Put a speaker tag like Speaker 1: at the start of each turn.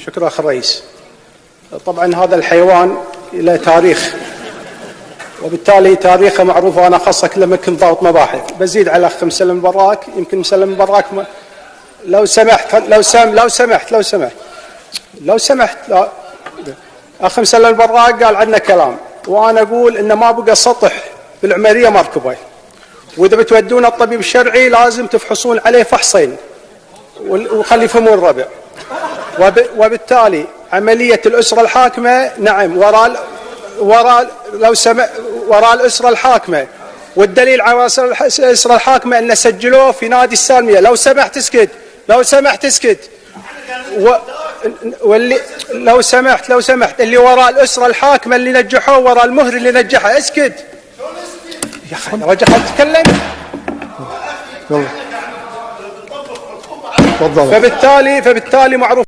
Speaker 1: شكرا أخ الرئيس. طبعا هذا الحيوان له تاريخ، وبالتالي تاريخه معروف، وأنا خاصة لما كنت ضابط مباحث. بزيد على أخ مسلم البراك، يمكن مسلم البراك لو سمحت لا. أخ مسلم البراك قال عندنا كلام، وأنا أقول إن ما بقى سطح بالعمرية مركبة، وإذا بتودون الطبيب الشرعي لازم تفحصون عليه فحصين وخلي يفهمون الربع. وبالتالي عملية الأسرة الحاكمة نعم وراء الأسرة الحاكمة، والدليل على الأسرة الحاكمة أن سجلوه في نادي السالمية. لو سمحت اسكت. واللي لو سمحت اللي وراء الأسرة الحاكمة اللي نجحوه وراء المهر اللي نجحه. اسكت يا أخي، رجع أتكلم. فبالتالي معروف